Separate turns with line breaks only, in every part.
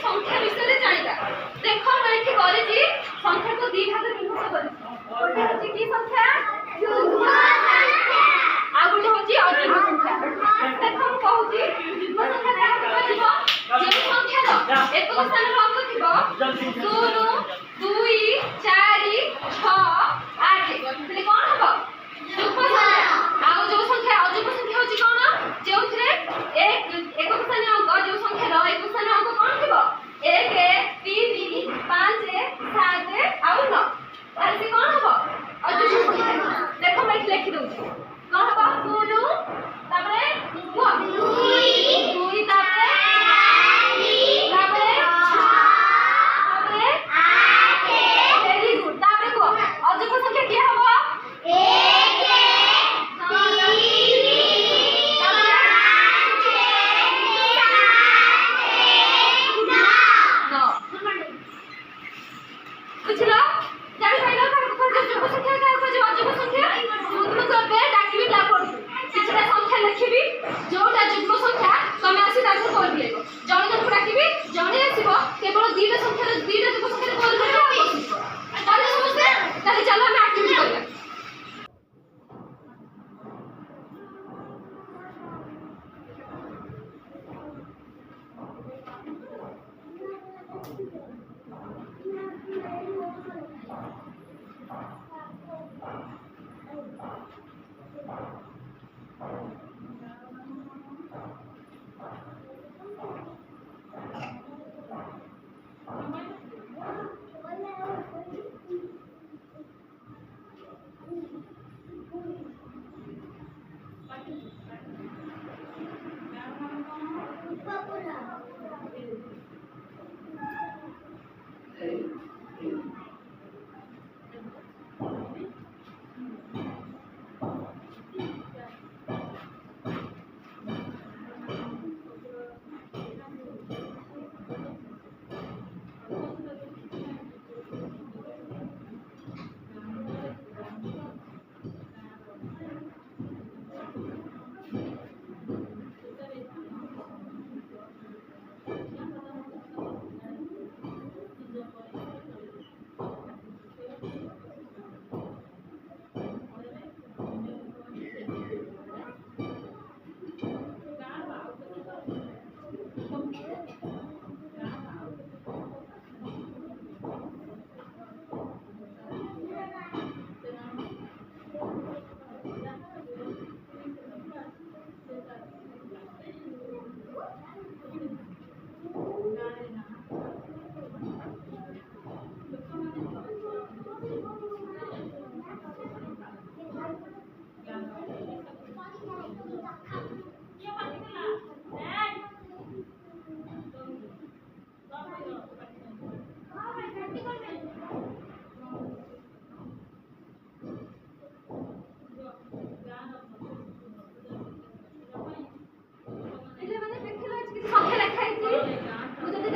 संख्या विषय रे जानिबा देखो मैं एठी करिछि संख्या को दी भाग विभक्त करिछि ओटे होछि की संख्या युग्म संख्या आ गोटे होछि अयुग्म संख्या देखो हम कहूछि युग्म संख्या का होजिबो जे संख्या रो एक स्थान रो अंक थिबो 0 2 4 6 8 तले कोन हबो युग्म संख्या आ जो संख्या अयुग्म संख्या होछि कोन जेउथरे एक स्थान अंक जो संख्या रो एक स्थान अंक कोन थिबो 1 3 5 7 आउ 9 तार से कोन हबो अयुग्म संख्या देखो मैं लिखि दउछि कोन हबो 0 तापरे 2 तापरे 4 तापरे 6 तापरे 8 वेरी गुड तापरे को अयुग्म संख्या की हबो 1 बुझलो जानि पाइलो का युग्म संख्या का अयुग्म संख्या मुद्र करबे डाकिबी ला पड़ी किछटा संख्या लिखिबी जोटा युग्म संख्या तमे आसी ताको कॉल दिएबो जण जण डाकिबी जणे आसीबो केवल दीटा संख्या युग्म संख्या कॉल करबो आ बसिबो ताले समझते ताले चलो हम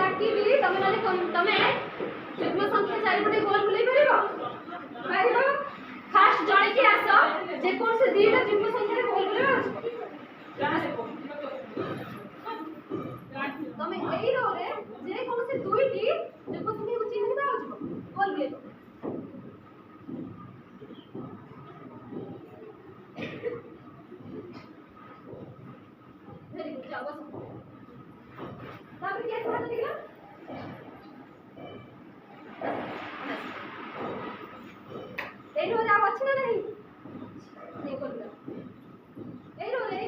एक्टिविटी करिया तमे युग्म संख्या चारिपटे गोल बुलाई पारिबो फास्ट जणे के आसो जे कोन से दीटा युग्म संख्या रे गोल बुलाई तमे एई रो रे जे कोन से दुईटी युग्म संख्या को चिन्हिबा होजबो गोल बुलाई वेरी गुड जाओ बस तापर के हाथ दिला এই রোরে আওয়াজ না নাই এই করলা এই রোরে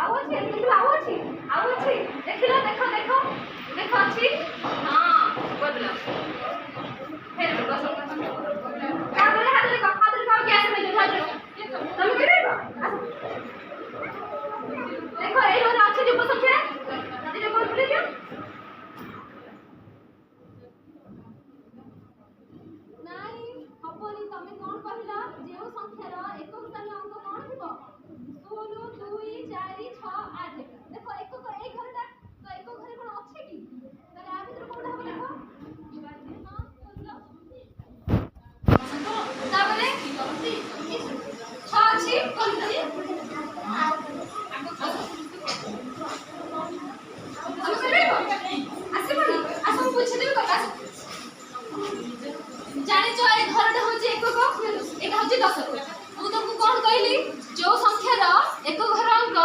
ଆଉ ଅଛି ଦେଖିଲ ଆଉ ଅଛି ଦେଖିଲ ଦେଖ ଦେଖ ଦେଖ ଅଛି ହଁ ବଦଲ ଫେର ବସ ତାପରେ ହାତରେ କାଉ ଗ୍ୟାସ में जो हाथ तुम गिरेगा देखो এই রোজ আছে যুব সংখ্যা এটা কোন ভুলে যাও নাই হবনি তুমি কোন কহিলা যেও সংখ্যার একক স্থানীয় অঙ্ক কোন থিব 0 2 4 6 8 দেখো একক এই ঘরটা তো একক ঘরে কোন আছে কি তাহলে আ ভিতর কোনটা হবে দেখো তারপরে 6 আছে কোনটা আসিবনি আসুন বুঝে দেব কথা জানিছ এই ঘরটা হচ্ছে একক এটা হচ্ছে দশক ମୁଁ ତମକୁ କଣ କହିଲି ଯୋଉ ସଂଖ୍ୟାର ଏକ ଘର ଅଙ୍କ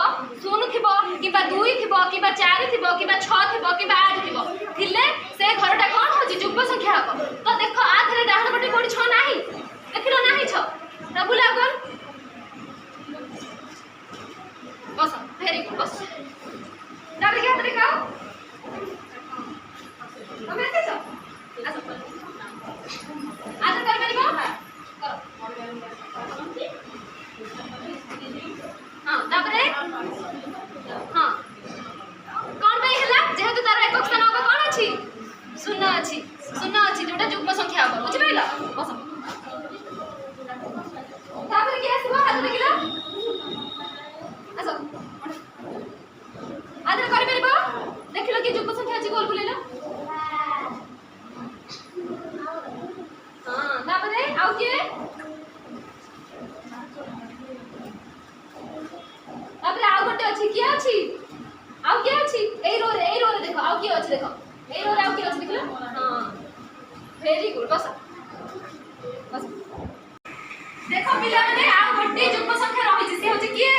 0 ଥିବ କିମ୍ବା 2 ଥିବ କିମ୍ବା 4 ଥିବ କିମ୍ବା 6 ଥିବ କିମ୍ବା 8 ଥିବ ଥିଲେ ସେ ଘରଟା କଣ ହଉଛି ଯୁଗ୍ମ ସଂଖ୍ୟା ହବ ତ ଦେଖ ଆ ଥରେ ଡାହାଣ ପଟେ କୋଉଠି 6 ନାହିଁ ଦେଖିଲ ନାହିଁ 6 ପ୍ରଭୁ ଲାଗନ ବସ ଭେରି ଗୁଡ ବସ ତାପରେ କି ହାତରେ ଖାଅ ତମେ ଆସିଛ ଆସ ଆସ କରିପାରିବ କର हाँ तापरे हाँ कौन पे हला जेहेतु तार एকক स्थान अंक कौन अछि शून्य अछि जोटा युग्म संख्या हो बुझि पाइला बस तापरे के आसीबो हाथ देखिला आसो आदर करि परिबो देखिलो कि युग्म संख्या अछि गोल बुलेला हां तापरे आउ के तापर आउ गोटे अछि के अछि आउ के अछि एई रो रे देखो आउ के अछि देखो एई रो रे आउ के अछि देखलो हां वेरी गुड बस बस देखो पिला माने आउ गोटे युग्म संख्या रहि छै से होछि के